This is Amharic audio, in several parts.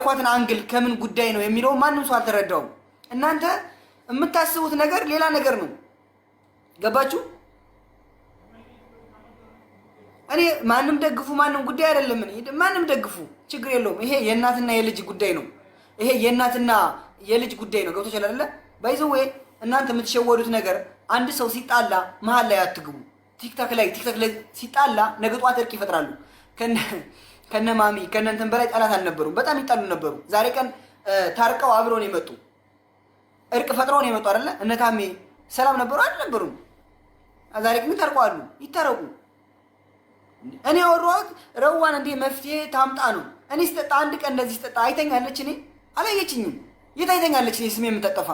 ኳትን አንግል ከምን ጉዳይ ነው የሚለው ማንም ሰው አልተረዳውም። እናንተ የምታስቡት ነገር ሌላ ነገር ነው። ገባችሁ? እኔ ማንም ደግፉ ማንም ጉዳይ አይደለም። እኔ ማንም ደግፉ ችግር የለውም። ይሄ የእናትና የልጅ ጉዳይ ነው። ይሄ የእናትና የልጅ ጉዳይ ነው። ገብቶሻል አይደለ? ባይዘው እናንተ የምትሸወዱት ነገር አንድ ሰው ሲጣላ መሀል ላይ አትግቡ። ቲክታክ ላይ ሲጣላ ነገ ጧት እርቅ ይፈጥራሉ። ከነ ማሚ ከነ እንትን በላይ ጠላት አልነበሩም። በጣም ይጣሉ ነበሩ። ዛሬ ቀን ታርቀው አብረው ነው የመጡ። እርቅ ፈጥረው ነው የመጡ አይደለ? እነ ታሜ ሰላም ነበሩ አልነበሩም? ዛሬ ግን ታርቀዋሉ። ይታረቁ። እኔ አወራሁት ረዋን እንዴ መፍትሄ ታምጣ ነው። እኔ ስጠጣ አንድ ቀን እንደዚህ ስጠጣ አይተኛለች? እኔ አላየችኝም። የት አይተኛለች? እኔ ስሜ የምትጠፋ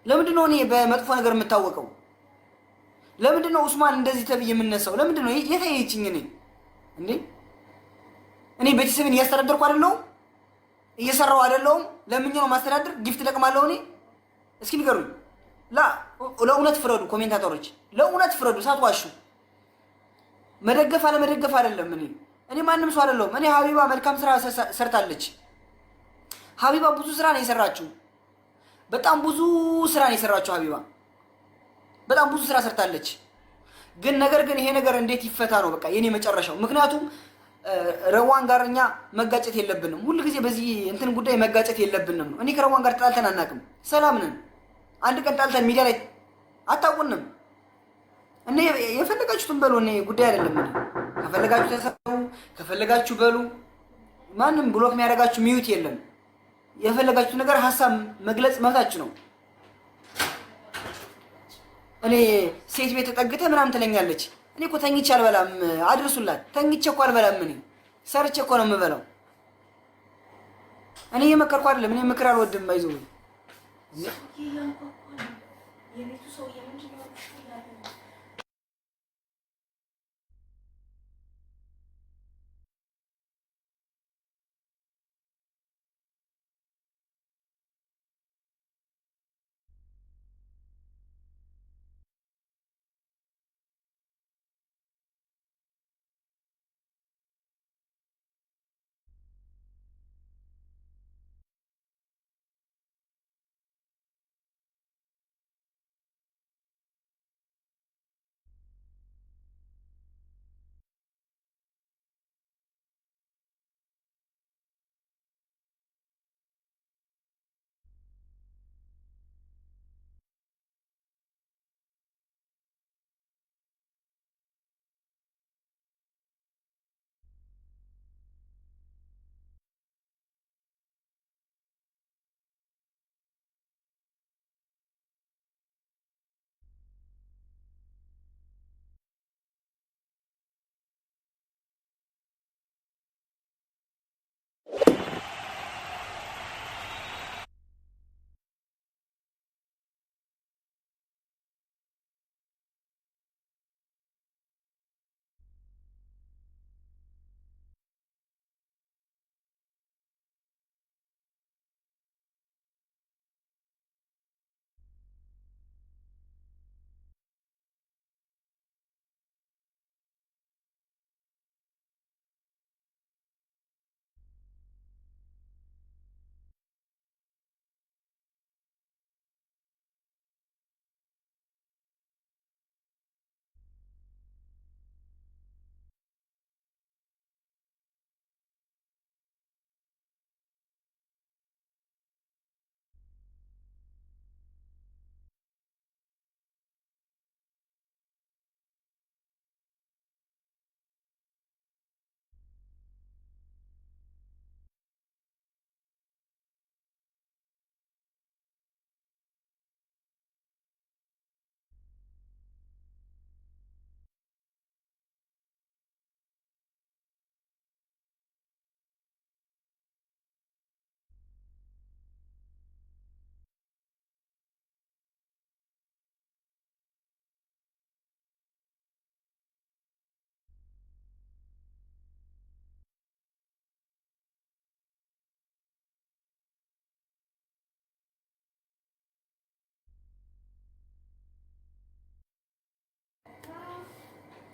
ለምንድን ነው? እኔ በመጥፎ ነገር የምታወቀው ለምንድን ነው? ኡስማን እንደዚህ ተብዬ የምነሳው ለምንድን ነው? የት አየችኝ? እኔ እንዴ እኔ ቤተሰብን እያስተዳደርኩ አይደለሁም? እየሰራው አይደለሁም? ለምኜ ነው ማስተዳደር? ጊፍት ለቅማለሁ እኔ? እስኪ ንገሩኝ። ለእውነት ፍረዱ ኮሜንታተሮች፣ ለእውነት ፍረዱ ሳትዋሹ። መደገፍ አለመደገፍ አይደለም። እኔ ማንም ሰው አይደለሁም። እኔ ሀቢባ መልካም ስራ ሰርታለች። ሀቢባ ብዙ ስራ ነው የሰራችው። በጣም ብዙ ስራ ነው የሰራችው ሀቢባ። በጣም ብዙ ስራ ሰርታለች። ግን ነገር ግን ይሄ ነገር እንዴት ይፈታ ነው በቃ የኔ መጨረሻው። ምክንያቱም ረዋን ጋር እኛ መጋጨት የለብንም። ሁሉ ጊዜ በዚህ እንትን ጉዳይ መጋጨት የለብንም ነው። እኔ ከረዋን ጋር ተጣልተን አናውቅም። ሰላም ነን። አንድ ቀን ጣልተን ሚዲያ ላይ አታውቁንም። እኔ የፈለጋችሁትን በሉ። እኔ ጉዳይ አይደለም። ከፈለጋችሁ ተሰሩ፣ ከፈለጋችሁ በሉ። ማንም ብሎክ የሚያደርጋችሁ ሚዩት የለም። የፈለጋችሁ ነገር ሀሳብ መግለጽ መብታችሁ ነው። እኔ ሴት ቤት ተጠግተ ምናምን ትለኛለች። እኔ እኮ ተኝቼ አልበላም። አድርሱላት። ተኝቼ እኮ አልበላም። እኔ ሰርቼ እኮ ነው የምበላው። እኔ እየመከርኩ አይደለም። እኔ ምክር አልወድም። ባይዘው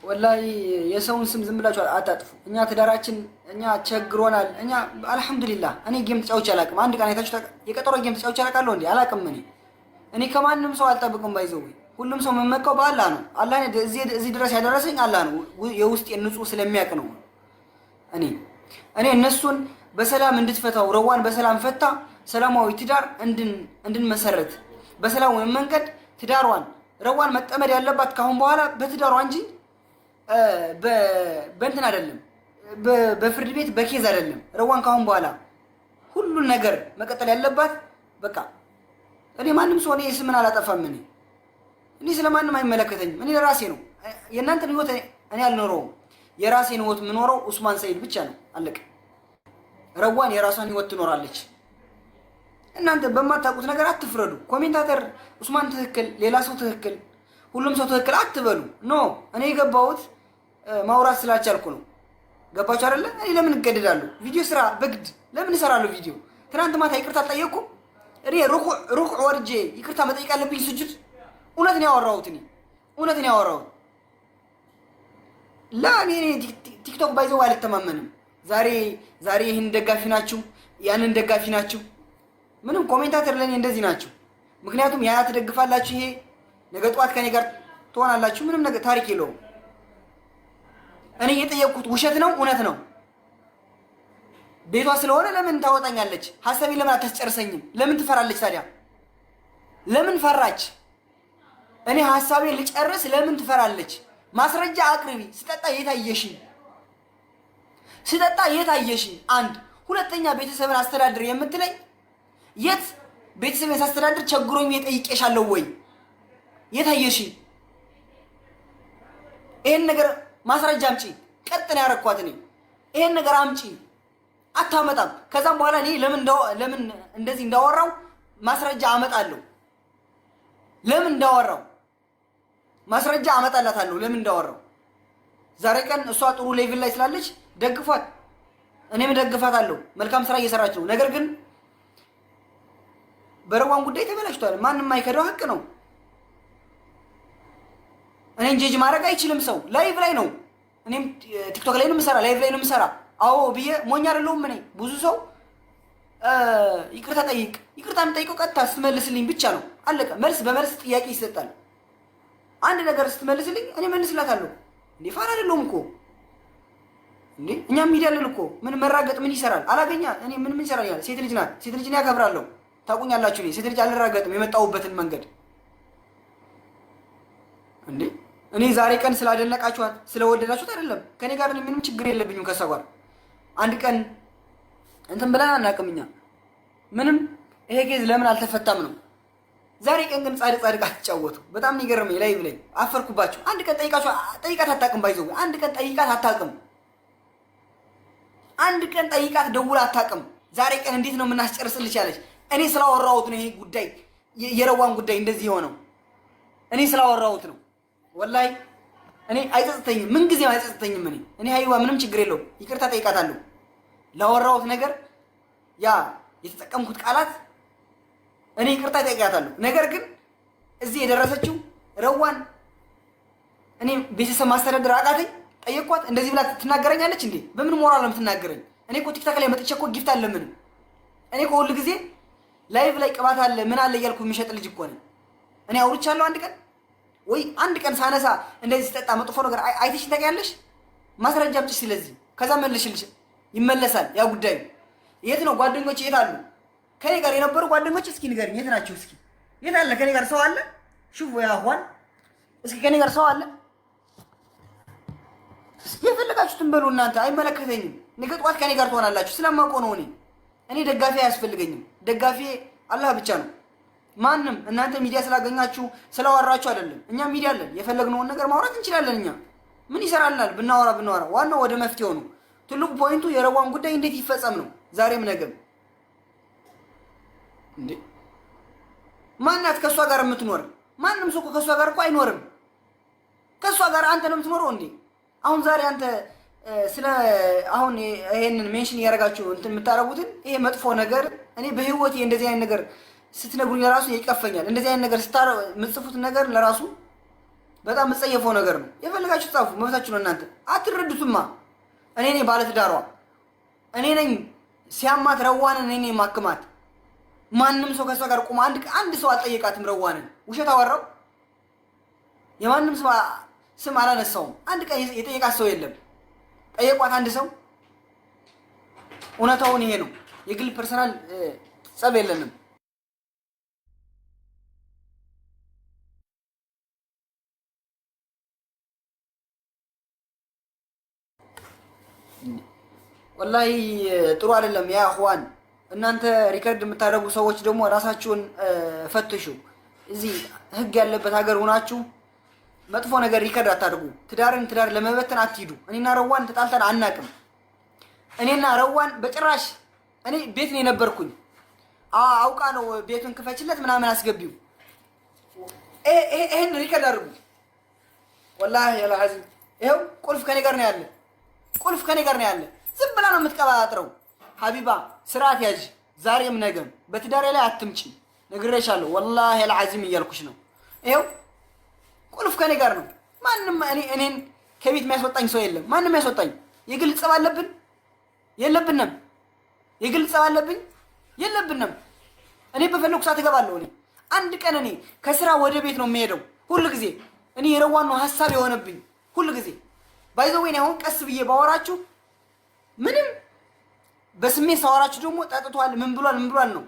ወላሂ የሰውን ስም ዝም ብላችሁ አታጥፉ። እኛ ትዳራችን እኛ ቸግሮናል። እኛ አልሐምዱሊላህ እኔ ጌም ተጫውቼ አላውቅም። አንድ ቀን አይታችሁ የቀጠሮ ጌም ተጫውቼ አላውቃለሁ እንዴ? አላውቅም። እኔ ከማንም ሰው አልጠብቅም። ባይዘው ሁሉም ሰው መመካው በአላህ ነው። አላህ እዚህ ድረስ ያደረሰኝ አላህ ነው። የውስጤን ንጹህ ስለሚያውቅ ነው። እኔ እነሱን በሰላም እንድትፈታው ረዋን በሰላም ፈታ ሰላማዊ ትዳር እንድንመሰረት በሰላማዊ መንገድ ትዳሯን ረዋን መጠመድ ያለባት ካሁን በኋላ በትዳሯ እንጂ በእንትን አይደለም፣ በፍርድ ቤት በኬዝ አይደለም። ረዋን ካሁን በኋላ ሁሉን ነገር መቀጠል ያለባት በቃ። እኔ ማንም ሰው እኔ ስምን አላጠፋም። እኔ ስለማንም አይመለከተኝም። እኔ ለራሴ ነው። የእናንተን ህይወት እኔ አልኖረውም። የራሴን ህይወት የምኖረው ኡስማን ሰይድ ብቻ ነው። አለቀ። ረዋን የራሷን ህይወት ትኖራለች። እናንተ በማታውቁት ነገር አትፍረዱ። ኮሜንታተር ኡስማን ትክክል፣ ሌላ ሰው ትክክል፣ ሁሉም ሰው ትክክል አትበሉ። ኖ እኔ የገባሁት ማውራት ስላልቻልኩ ነው። ገባችሁ አይደለ? እኔ ለምን እገደዳለሁ? ቪዲዮ ስራ በግድ ለምን እሰራለሁ ቪዲዮ? ትናንት ማታ ይቅርታ አልጠየቅኩም። እኔ ሩኩዕ ወርጄ ይቅርታ መጠየቅ አለብኝ? ስጁድ እውነትን ያወራሁት እኔ እውነትን ያወራሁት ለእኔ ቲክቶክ ባይዘው አልተማመንም። ዛሬ ይህን ደጋፊ ናችሁ፣ ያንን ደጋፊ ናችሁ። ምንም ኮሜንታተር ለእኔ እንደዚህ ናቸው። ምክንያቱም ያ ትደግፋላችሁ፣ ይሄ ነገ ጠዋት ከኔ ጋር ትሆናላችሁ። ምንም ነገር ታሪክ የለውም። እኔ የጠየቅኩት ውሸት ነው እውነት ነው? ቤቷ ስለሆነ ለምን ታወጣኛለች? ሀሳቤ ለምን አታስጨርሰኝም? ለምን ትፈራለች ታዲያ? ለምን ፈራች? እኔ ሀሳቤ ልጨርስ ለምን ትፈራለች? ማስረጃ አቅርቢ። ስጠጣ የታየሽኝ? ስጠጣ የታየሽኝ? አንድ ሁለተኛ ቤተሰብን አስተዳድር የምትለኝ የት ቤተሰብን ሳስተዳድር ቸግሮኝ የጠይቄሻለሁ ወይ? የታየሽኝ? ይሄን ነገር ማስረጃ አምጪ። ቀጥታ ያረኳት እኔ ይሄን ነገር አምጪ። አታመጣም። ከዛም በኋላ እኔ ለምን እንደዚህ እንዳወራው ማስረጃ አመጣለሁ። ለምን እንዳወራው ማስረጃ አመጣላታለሁ። ለምን እንዳወራው ዛሬ ቀን እሷ ጥሩ ሌቭል ላይ ስላለች ደግፏት፣ እኔም ደግፋታለሁ። መልካም ስራ እየሰራች ነው። ነገር ግን በረዋን ጉዳይ ተበላሽቷል። ማንም የማይከዳው ሀቅ ነው። እኔን ጀጅ ማድረግ አይችልም ሰው። ላይቭ ላይ ነው፣ እኔም ቲክቶክ ላይ ነው የምሰራ፣ ላይቭ ላይ ነው የምሰራ። አዎ ብዬ ሞኝ አይደለሁም እኔ። ብዙ ሰው ይቅርታ ጠይቅ፣ ይቅርታ የምጠይቀው ቀጥታ ስትመልስልኝ ብቻ ነው። አለቀ። መልስ በመልስ ጥያቄ ይሰጣል። አንድ ነገር ስትመልስልኝ እኔ መልስላታለሁ። እንዴ ፋራ አይደለሁም እኮ እንዴ። እኛም ሚዲያለን እኮ። ምን መራገጥ ምን ይሰራል? አላገኛ እኔ ምን ይሰራል? ሴት ልጅ ናት። ሴት ልጅን ያከብራለሁ። ታውቁኛላችሁ። እኔ ሴት ልጅ አልራገጥም። የመጣሁበትን መንገድ እንዴ እኔ ዛሬ ቀን ስላደነቃችኋት ስለወደዳችሁት አይደለም። ከኔ ጋር ምንም ችግር የለብኝም ከሷ ጋር። አንድ ቀን እንትን ብለን አናውቅም እኛ ምንም። ይሄ ኬዝ ለምን አልተፈታም ነው። ዛሬ ቀን ግን ጻድቅ አትጫወቱ። በጣም ነው የገረመኝ። ላይ ብለኝ አፈርኩባችሁ። አንድ ቀን ጠይቃት አታውቅም። ባይዘው አንድ ቀን ጠይቃት አታውቅም። አንድ ቀን ጠይቃት ደውላ አታውቅም። ዛሬ ቀን እንዴት ነው የምናስጨርስልሽ ያለች። እኔ ስላወራሁት ነው ይሄ ጉዳይ የረዋን ጉዳይ እንደዚህ የሆነው። እኔ ስላወራሁት ነው። ወላሂ እኔ አይጸጽተኝም፣ ምን ጊዜም አይጸጽተኝም። እኔ ሀይዋ ምንም ችግር የለውም። ይቅርታ ጠይቃታለሁ ላወራሁት ነገር፣ ያ የተጠቀምኩት ቃላት እኔ ይቅርታ ጠይቃታለሁ። ነገር ግን እዚህ የደረሰችው ረዋን እኔ ቤተሰብ ማስተዳደር አቃተኝ። ጠየኳት። እንደዚህ ብላ ትናገረኛለች እንዴ? በምን ሞራል ነው የምትናገረኝ? እኔ እኮ ቲክታክ ላይ መጥቼ እኮ ጊፍት አለ ምን እኔ እኮ ሁሉ ጊዜ ላይቭ ላይ ቅባት አለ ምን አለ እያልኩ የሚሸጥ ልጅ እኮ ነኝ። እኔ አውርቻለሁ አንድ ቀን ወይ አንድ ቀን ሳነሳ እንደዚህ ሲጠጣ መጥፎ ነገር አይተሽ ታውቂያለሽ? ማስረጃ አምጪ። ስለዚህ ከዛ መልሽልሽ ይመለሳል ያ ጉዳዩ። የት ነው ጓደኞቼ? የት አሉ ከኔ ጋር የነበሩ ጓደኞቼ? እስኪ ንገሪኝ፣ የት ናቸው? እስኪ የት አለ ከኔ ጋር ሰው አለ? ሹፍ ያ አሁን እስኪ ከኔ ጋር ሰው አለ? የፈለጋችሁትን በሉ እናንተ፣ አይመለከተኝም። ነገ ጠዋት ከኔ ጋር ትሆናላችሁ ስለማውቀው ነው። እኔ ደጋፊ አያስፈልገኝም። ደጋፊ አላህ ብቻ ነው። ማንም እናንተ ሚዲያ ስላገኛችሁ ስላወራችሁ አይደለም። እኛ ሚዲያ አለን፣ የፈለግነውን ነገር ማውራት እንችላለን። እኛ ምን ይሰራልናል ብናወራ። ዋናው ወደ መፍትሄው ነው። ትልቁ ፖይንቱ የረዋን ጉዳይ እንዴት ይፈጸም ነው። ዛሬም ነገም እንዴ ማናት ከሷ ጋር የምትኖር? ማንም ሰው ከሷ ጋር እኮ አይኖርም። ከሷ ጋር አንተ ነው የምትኖረው እንዴ? አሁን ዛሬ አንተ ስለ አሁን ይሄንን ሜንሽን እያደረጋችሁ እንትን የምታረጉትን ይሄ መጥፎ ነገር እኔ በህይወቴ እንደዚህ አይነት ነገር ስትነግሩኝ ለራሱ ይቀፈኛል። እንደዚህ አይነት ነገር የምትጽፉት ነገር ለራሱ በጣም የምጸየፈው ነገር ነው። የፈለጋችሁ ጻፉ፣ መብታችሁ ነው እናንተ። አትረዱትማ። እኔ ነኝ ባለትዳሯ፣ እኔ ነኝ ሲያማት ረዋንን እኔ ነኝ ማክማት። ማንም ሰው ከሷ ጋር ቆሞ አንድ ሰው አልጠየቃትም ረዋንን። ውሸት አወራው። የማንም ስም አላነሳውም። አንድ ቀን የጠየቃት ሰው የለም። ጠየቋት አንድ ሰው። እውነታውን ይሄ ነው። የግል ፐርሰናል ጸብ የለንም። ወላሂ ጥሩ አይደለም። ያ አኽዋን እናንተ ሪከርድ የምታደርጉ ሰዎች ደግሞ ራሳችሁን ፈትሹ። እዚህ ህግ ያለበት ሀገር ሆናችሁ መጥፎ ነገር ሪከርድ አታድርጉ። ትዳር ለመበተን አትሂዱ። እኔና ረዋን ተጣልተን አናቅም። እኔና ረዋን በጭራሽ እኔ ቤት ነው የነበርኩኝ። አውቃ ነው ቤቱን ክፈችለት ምናምን አስገቢው። ይሄን ሪከርድ አድርጉ። ወላሂ አልዓዚም ይሄው ቁልፍ ከኔ ጋር ነው ያለ። ቁልፍ ከኔ ጋር ነው ያለ። ዝም ብላ ነው የምትቀባጥረው። ሀቢባ ስርዓት ያዥ። ዛሬም ነገም በትዳሬ ላይ አትምጪ። ነግሬሻለሁ። ወላሂ አልዓዚም እያልኩሽ ነው። ይሄው ቁልፍ ከኔ ጋር ነው። ማንም እኔን ከቤት የሚያስወጣኝ ሰው የለም። ማንም ያስወጣኝ። የግል ጸብ አለብን የለብንም? የግል ጸብ አለብኝ የለብንም? እኔ በፈለኩ ሰዓት እገባለሁ። እኔ አንድ ቀን እኔ ከስራ ወደ ቤት ነው የሚሄደው ሁሉ ጊዜ። እኔ የረዋን ነው ሀሳብ የሆነብኝ ሁሉ ጊዜ። ባይዘወይኔ አሁን ቀስ ብዬ ባወራችሁ ምንም በስሜት ሳወራችሁ ደግሞ ጠጥቷል ምን ብሏል ነው።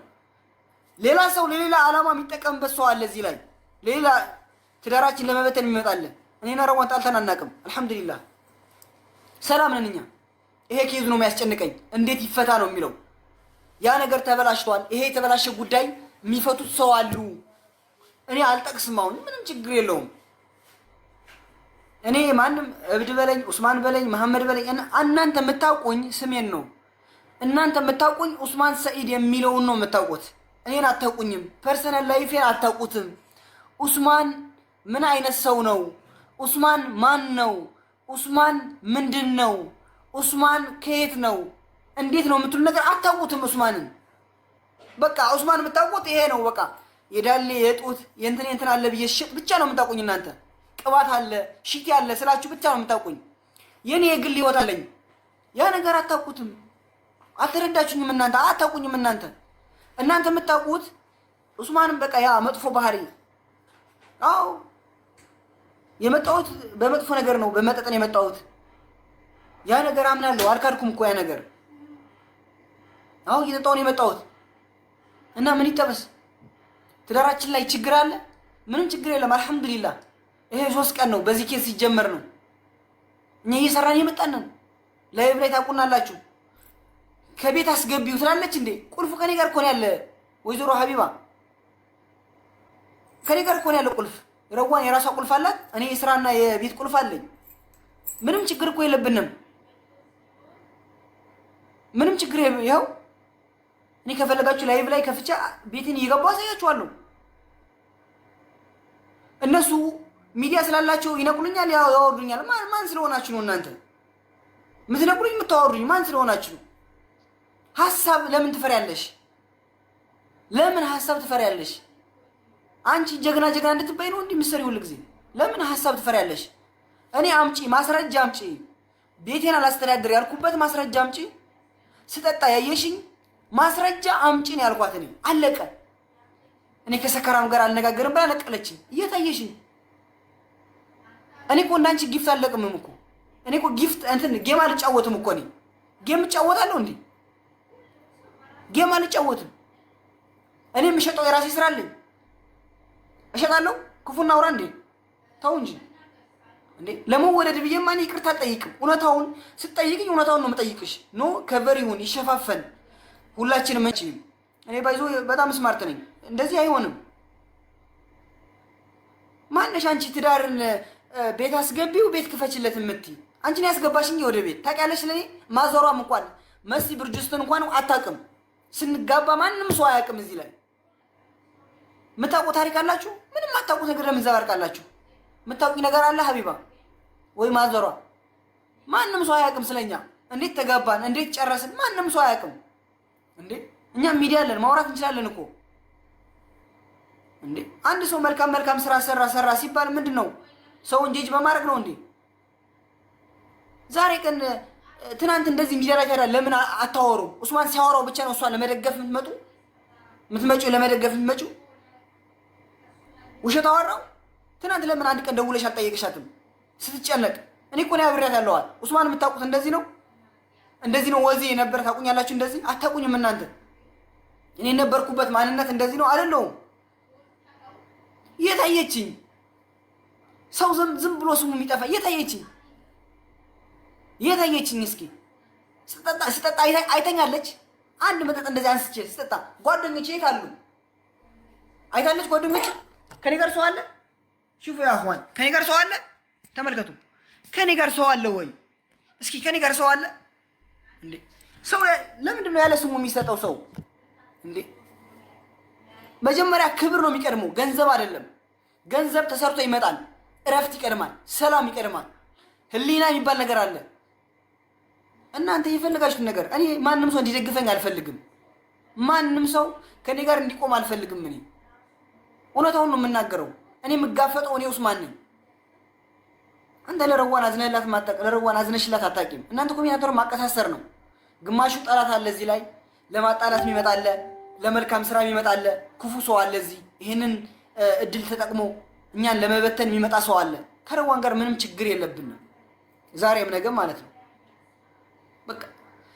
ሌላ ሰው ለሌላ ዓላማ የሚጠቀምበት ሰው አለ እዚህ ላይ። ሌላ ትዳራችን ለመበተን የሚመጣለን። እኔና ረዋን ጣልተን አናውቅም። አልሐምዱሊላህ ሰላም ነን እኛ። ይሄ ኬዝ ነው የሚያስጨንቀኝ። እንዴት ይፈታ ነው የሚለው። ያ ነገር ተበላሽቷል። ይሄ የተበላሸ ጉዳይ የሚፈቱት ሰው አሉ። እኔ አልጠቅስም። አሁን ምንም ችግር የለውም። እኔ ማንም እብድ በለኝ ኡስማን በለኝ መሐመድ በለኝ እናንተ የምታውቁኝ ስሜን ነው። እናንተ የምታውቁኝ ኡስማን ሰኢድ የሚለውን ነው የምታውቁት። እኔን አታውቁኝም። ፐርሰናል ላይፌን አታውቁትም። ኡስማን ምን አይነት ሰው ነው? ኡስማን ማን ነው? ኡስማን ምንድን ነው? ኡስማን ከየት ነው? እንዴት ነው የምትሉ ነገር አታውቁትም። ኡስማንን በቃ ኡስማን የምታውቁት ይሄ ነው። በቃ የዳሌ የጡት የእንትን አለ ብዬ ብቻ ነው የምታውቁኝ እናንተ። ቅባት አለ ሽቲ አለ ስላችሁ ብቻ ነው የምታውቁኝ። የኔ የግል ህይወት አለኝ። ያ ነገር አታውቁትም። አልተረዳችሁኝም እናንተ። አታውቁኝም እናንተ። እናንተ የምታውቁት ኡስማንን በቃ ያ መጥፎ ባህሪ። አዎ የመጣሁት በመጥፎ ነገር ነው። በመጠጥን የመጣሁት ያ ነገር አምናለሁ። አልካድኩም እኮ ያ ነገር። አዎ እየጠጣሁ ነው የመጣሁት እና ምን ይጠበስ? ትዳራችን ላይ ችግር አለ? ምንም ችግር የለም። አልሐምዱሊላህ። ይሄ 3 ቀን ነው በዚህ ኬስ ሲጀመር ነው እኛ እየሰራን የመጣነን። ላይቭ ላይ ታውቁናላችሁ። ከቤት አስገቢው ትላለች እንዴ? ቁልፉ ከኔ ጋር እኮ ነው ያለ። ወይዘሮ ሀቢባ ከኔ ጋር እኮ ነው ያለ ቁልፍ። ረዋን የራሷ ቁልፍ አላት። እኔ የስራና የቤት ቁልፍ አለኝ። ምንም ችግር እኮ የለብንም። ምንም ችግር ይኸው እኔ ከፈለጋችሁ ላይቭ ላይ ከፍቻ ቤትን እየገባሁ አሳያችኋለሁ። እነሱ ሚዲያ ስላላቸው ይነቁልኛል፣ ያወርዱኛል። ማን ስለሆናችሁ ነው እናንተ የምትነቁልኝ የምታወሩኝ? ማን ስለሆናችሁ ነው? ሀሳብ ለምን ትፈሪያለሽ? ለምን ሀሳብ ትፈሪያለሽ? አንቺ ጀግና እንድትባይ ነው እንዲህ የምትሰሪው ሁሉ ጊዜ። ለምን ሀሳብ ትፈሪያለሽ? እኔ አምጪ ማስረጃ አምጪ። ቤቴን አላስተዳድር ያልኩበት ማስረጃ አምጪ። ስጠጣ ያየሽኝ ማስረጃ አምጪ ነው ያልኳት። እኔ አለቀ። እኔ ከሰከራም ጋር አልነጋገርም ብላ ነቀለችኝ። እየታየሽኝ እኔ እኮ እንዳንቺ ጊፍት አለቅምም እኮ። እኔ እኮ ጊፍት ጌም አልጫወትም እኮ። እኔ ጌም እጫወታለሁ እንዴ? ጌም አልጫወትም። እኔ የምሸጠው የራሴ ስራ አለኝ። እሸጣለሁ። ክፉና አውራ እንዴ? ተው እንጂ እንዴ። ለመወደድ ብዬማ እኔ ይቅርታ አልጠይቅም። እውነታውን ስትጠይቅኝ እውነታውን ነው የምጠይቅሽ። ኖ ከቨር ይሁን ይሸፋፈን ሁላችንም እንጂ። እኔ ባይዞ በጣም ስማርት ነኝ። እንደዚህ አይሆንም። ማነሽ አንቺ ትዳርን ቤት አስገቢው ቤት ክፈችለት የምትይ? አንቺን ያስገባሽኝ ወደ ቤት ታውቂያለሽ። ለኔ ማዞሯም እንኳን መሲ ብርጅስትን እንኳን አታውቅም። ስንጋባ ማንም ሰው አያውቅም። እዚህ ላይ የምታውቁ ታሪክ አላችሁ? ምንም አታውቁት ነገር ለምን ዘባርቃላችሁ? የምታውቂ ነገር አለ ሀቢባ ወይ ማዞሯ? ማንም ሰው አያውቅም ስለኛ። እንዴት ተጋባን እንዴት ጨረስን ማንም ሰው አያውቅም። እንዴ እኛ ሚዲያ አለን ማውራት እንችላለን እኮ። እንዴ አንድ ሰው መልካም ስራ ሰራ ሲባል ምንድነው ሰውን ጄጅ በማድረግ ነው እንዴ? ዛሬ ቀን ትናንት እንደዚህ ሚዲያ ለምን አታወሩ? ኡስማን ሲያወራው ብቻ ነው እሷን ለመደገፍ የምትመጪው ለመደገፍ የምትመጪው? ውሸት አወራው። ትናንት ለምን አንድ ቀን ደውለሽ አልጠየቅሻትም ስትጨነቅ? እኔ እኮ ነው አብሬያት ያለዋል። ኡስማን የምታውቁት እንደዚህ ነው ወዜ ነበር። ታውቁኛላችሁ? እንደዚህ አታውቁኝም እናንተ። እኔ ነበርኩበት ማንነት እንደዚህ ነው አይደለሁም። የታየችኝ ሰው ዝም ብሎ ስሙ የሚጠፋ የታየችኝ እስኪ ስጠጣ አይተኛለች። አንድ መጠጥ እንደዚህ አንስቼ ስጠጣ ጓደኞቼ የት አሉ? አይታለች? ጓደኞቼ ከኔ ጋር ሰው አለ? ሹፉ ያ አኽዋን ከኔ ጋር ሰው አለ? ተመልከቱ። ከኔ ጋር ሰው አለ ወይ? እስኪ ከኔ ጋር ሰው አለ እንዴ? ሰው ለምንድን ነው ያለ ስሙ የሚሰጠው ሰው እንዴ? መጀመሪያ ክብር ነው የሚቀድመው፣ ገንዘብ አይደለም። ገንዘብ ተሰርቶ ይመጣል። እረፍት ይቀድማል፣ ሰላም ይቀድማል። ህሊና የሚባል ነገር አለ። እናንተ የፈለጋችሁት ነገር እኔ ማንም ሰው እንዲደግፈኝ አልፈልግም። ማንም ሰው ከኔ ጋር እንዲቆም አልፈልግም። እኔ እውነታውን ነው የምናገረው። እኔ የምጋፈጠው እኔ ኡስማን ነኝ። አንተ ለረዋን አዝነህላት ለረዋን አዝነሽላት አታውቂም። እናንተ ኮሚኒያተር ማቀሳሰር ነው። ግማሹ ጠላት አለ እዚህ ላይ ለማጣላት የሚመጣለ፣ ለመልካም ስራ የሚመጣለ፣ ክፉ ሰው አለ እዚህ። ይሄንን እድል ተጠቅሞ እኛን ለመበተን የሚመጣ ሰው አለ። ከረዋን ጋር ምንም ችግር የለብንም፣ ዛሬም ነገም ማለት ነው። በቃ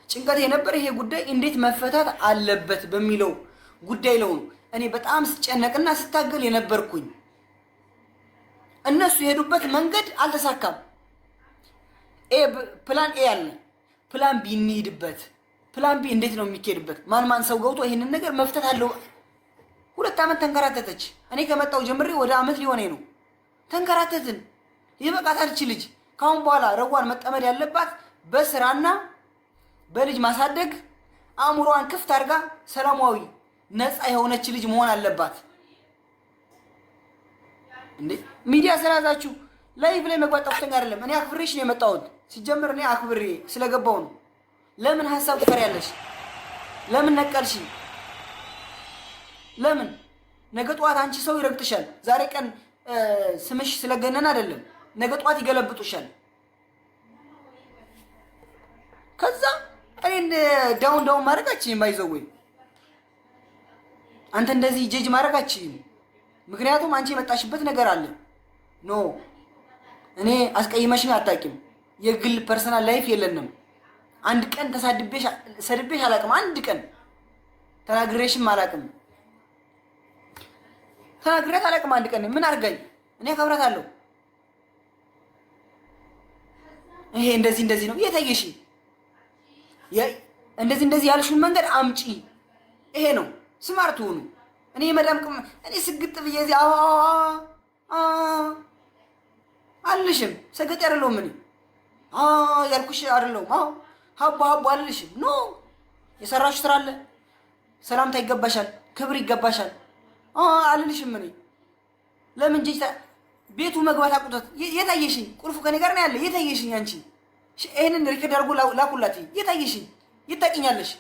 ጭንቀት የነበር ይሄ ጉዳይ እንዴት መፈታት አለበት በሚለው ጉዳይ ነው እኔ በጣም ስጨነቅና ስታገል የነበርኩኝ። እነሱ የሄዱበት መንገድ አልተሳካም። ፕላን ኤ አለ፣ ፕላን ቢ እንሂድበት። ፕላን ቢ እንዴት ነው የሚካሄድበት? ማን ሰው ገብቶ ይሄንን ነገር መፍታት አለው። 2 ዓመት ተንከራተተች። እኔ ከመጣው ጀምሬ ወደ ዓመት ሊሆነኝ ነው። ተንከራተትን። ይበቃታል። እቺ ልጅ ካሁን በኋላ ረዋን መጠመድ ያለባት በስራና በልጅ ማሳደግ፣ አእምሮዋን ክፍት አድርጋ ሰላማዊ ነፃ የሆነች ልጅ መሆን አለባት። እንዴ ሚዲያ ስለያዛችሁ ላይቭ ላይ መግባት ጠፍተኛ አይደለም። እኔ አክብሬሽ ነው የመጣሁት። ሲጀምር እኔ አክብሬ ስለገባው ነው። ለምን ሐሳብ ትፈሪያለሽ? ለምን ነቀልሽ? ለምን ነገ ጧት አንቺ ሰው ይረግጥሻል። ዛሬ ቀን ስምሽ ስለገነን አይደለም፣ ነገ ጧት ይገለብጡሻል። ከዛ እኔን ዳውን ማድረጋችሁኝ ባይዘው አንተ እንደዚህ ጀጅ ማድረጋችሁኝ። ምክንያቱም አንቺ የመጣሽበት ነገር አለ። ኖ እኔ አስቀይመሽኝ አታውቂም። የግል ፐርሰናል ላይፍ የለንም። አንድ ቀን ሰድቤሽ አላውቅም። አንድ ቀን ተናግሬሽም አላውቅም። ተናግሬያት አላውቅም። አንድ ቀን ምን አድርጋኝ? እኔ አከብራታለሁ። ይሄ እንደዚህ ነው የታየሽ። እንደዚህ ያልሽውን መንገድ አምጪ። ይሄ ነው ስማርት ሁኑ። እኔ መዳም እኔ ስግጥ ብዬ እዚህ አልልሽም። ሰገጥ አይደለሁም እኔ ያልኩሽ አይደለሁም። ሀቦ አልልሽም። ኖ የሰራሽ ስራ አለ። ሰላምታ ይገባሻል፣ ክብር ይገባሻል። አልልሽም እኔ ለምን ጀጅ ቤቱ መግባት አቁቶት የታየሽኝ? ቁልፉ ከኔ ጋር ነው ያለ። የታየሽኝ አንቺ ይሄንን ሪከርድ አድርጎ ላኩላት። የታየሽኝ? ይታቂኛለሽ።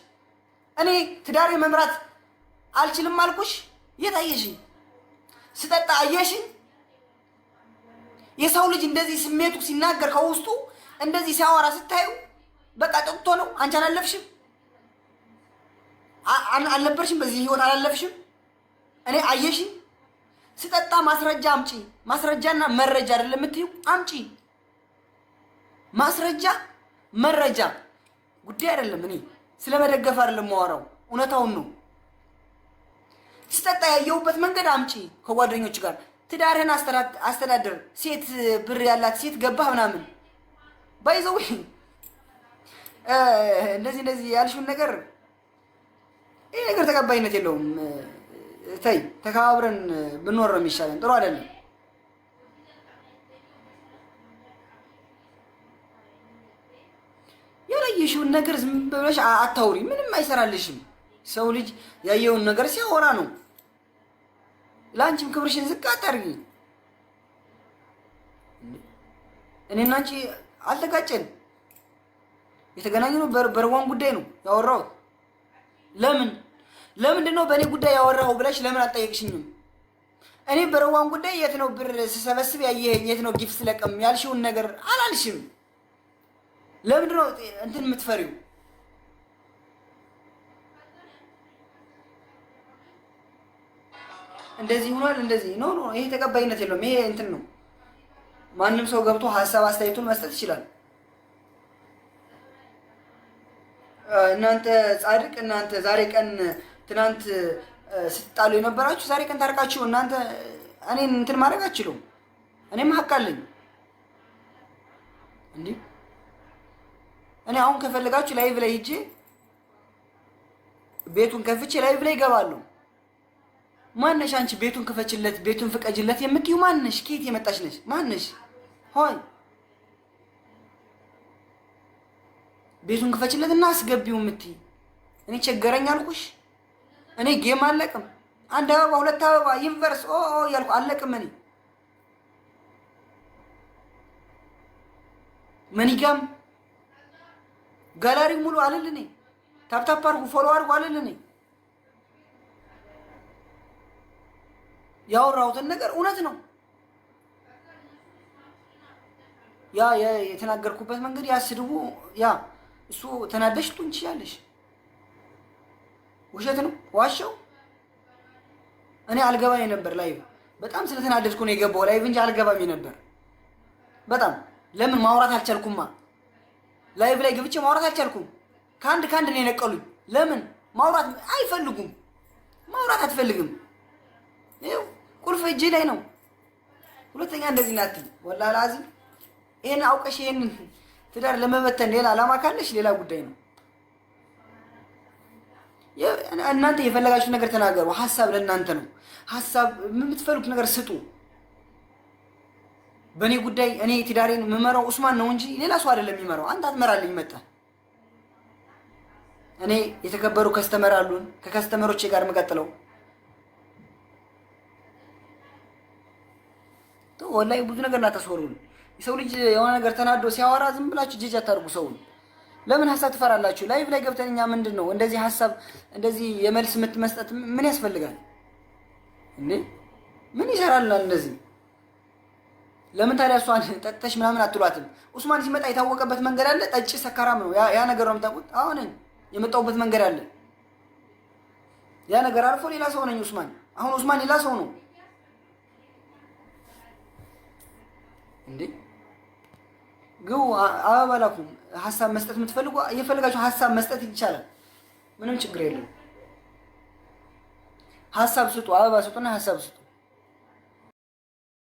እኔ ትዳሬ መምራት አልችልም አልኩሽ። የታየሽኝ? ስጠጣ አየሽኝ? የሰው ልጅ እንደዚህ ስሜቱ ሲናገር ከውስጡ እንደዚህ ሲያወራ ስታዩ በቃ ጠጥቶ ነው። አንቺ አላለፍሽም፣ አልነበርሽም፣ በዚህ ህይወት አላለፍሽም። እኔ አየሽኝ? ስጠጣ ማስረጃ አምጪ። ማስረጃና መረጃ አይደለም የምትይው፣ አምጪ ማስረጃ መረጃ። ጉዳይ አይደለም። እኔ ስለመደገፍ አይደለም የማወራው፣ እውነታውን ነው። ስጠጣ ያየሁበት መንገድ አምጪ። ከጓደኞች ጋር ትዳርህን አስተዳደር። ሴት ብር ያላት ሴት ገባህ ምናምን ባይዘው እንደዚህ ያልሽውን ነገር ይሄ ነገር ተቀባይነት የለውም። ተይ ተከባብረን ብንኖር ነው የሚሻለን። ጥሩ አይደለም። ያላየሽውን ነገር ዝም ብለሽ አታውሪ። ምንም አይሰራልሽም። ሰው ልጅ ያየውን ነገር ሲያወራ ነው። ለአንቺም ክብርሽን ዝቅ አታርጊ። እኔና አንቺ አልተጋጨን። የተገናኘነው በረዋን ጉዳይ ነው ያወራሁት። ለምንድን ነው በእኔ ጉዳይ ያወራኸው ብለሽ ለምን አልጠየቅሽኝም? እኔ በረዋን ጉዳይ የት ነው ብር ስሰበስብ ያየኸኝ? የት ነው ጊፍት ስለቀም ያልሽውን ነገር አላልሽም። ለምንድን ነው እንትን የምትፈሪው? እንደዚህ ሆኗል እንደዚህ ኖ ኖ፣ ይሄ ተቀባይነት የለውም። ይሄ እንትን ነው። ማንም ሰው ገብቶ ሀሳብ አስተያየቱን መስጠት ይችላል። እናንተ ጻድቅ፣ እናንተ ዛሬ ቀን ትናንት ስትጣሉ የነበራችሁ ዛሬ ቀን ታርቃችሁ እናንተ እኔን እንትን ማድረግ አትችሉም። እኔም ሀቅ አለኝ እንዴ። እኔ አሁን ከፈለጋችሁ ላይቭ ላይ ሂጄ ቤቱን ከፍቼ ላይቭ ላይ ይገባለሁ። ማነሽ አንቺ? ቤቱን ክፈችለት፣ ቤቱን ፍቀጅለት የምትዩ ማነሽ? ከየት የመጣሽ ነሽ? ማነሽ? ሆይ ቤቱን ክፈችለት እና አስገቢው የምትይ እኔ ቸገረኝ አልኩሽ? እኔ ጌም አለቅም። አንድ አበባ ሁለት አበባ ዩኒቨርስ ኦ ኦ ያልኩ አለቅም። እኔ መኒጋም ጋላሪ ሙሉ አለል። እኔ ታፕታፕ አድርጉ ፎሎ አድርጉ አለል። እኔ ያወራሁትን ነገር እውነት ነው። ያ የተናገርኩበት መንገድ ያስድቡ ያ እሱ ተናደሽ ቱን ትችያለሽ። ውሸት ነው ዋሻው። እኔ አልገባኝ ነበር ላይቭ በጣም ስለተናደድኩ ነው የገባው ላይቭ እንጂ አልገባኝ ነበር። በጣም ለምን ማውራት አልቻልኩማ። ላይቭ ላይ ገብቼ ማውራት አልቻልኩም። ከአንድ ነው የነቀሉኝ። ለምን ማውራት አይፈልጉም? ማውራት አትፈልግም። ይኸው ቁልፍ እጄ ላይ ነው። ሁለተኛ እንደዚህ ናት ወላሂ ላዚም። ይሄን አውቀሽ ይሄን ትዳር ለመበተን ሌላ አላማ ካለሽ ሌላ ጉዳይ ነው። እናንተ የፈለጋችሁ ነገር ተናገሩ። ሀሳብ ለእናንተ ነው። ሀሳብ የምትፈልጉት ነገር ስጡ። በእኔ ጉዳይ እኔ ትዳሬን የምመራው ኡስማን ነው እንጂ ሌላ ሰው አይደለም የሚመራው። አንተ አትመራልኝ መጣ። እኔ የተከበሩ ከስተመር አሉን። ከከስተመሮቼ ጋር የምቀጥለው ወላሂ ብዙ ነገር እናታስወሩን። የሰው ልጅ የሆነ ነገር ተናዶ ሲያወራ ዝም ብላችሁ ጀጅ አታርጉ ሰውን። ለምን ሀሳብ ትፈራላችሁ? ላይቭ ላይ ገብተን እኛ ምንድን ነው እንደዚህ ሀሳብ እንደዚህ የመልስ ምት መስጠት ምን ያስፈልጋል እንዴ? ምን ይሰራልናል እንደዚህ? ለምን ታዲያ እሷን ጠጥተሽ ምናምን አትሏትም? ኡስማን ሲመጣ የታወቀበት መንገድ አለ። ጠጪ ሰካራም ነው ያ ነገር ነው የምታውቁት። አሁን የመጣሁበት መንገድ አለ። ያ ነገር አልፎ ሌላ ሰው ነኝ ኡስማን። አሁን ኡስማን ሌላ ሰው ነው እንዴ? ግቡ አበባ ላኩም። ሀሳብ መስጠት የምትፈልጉ እየፈለጋችሁ ሀሳብ መስጠት ይቻላል። ምንም ችግር የለም። ሀሳብ ስጡ፣ አበባ ስጡና ሀሳብ ስጡ።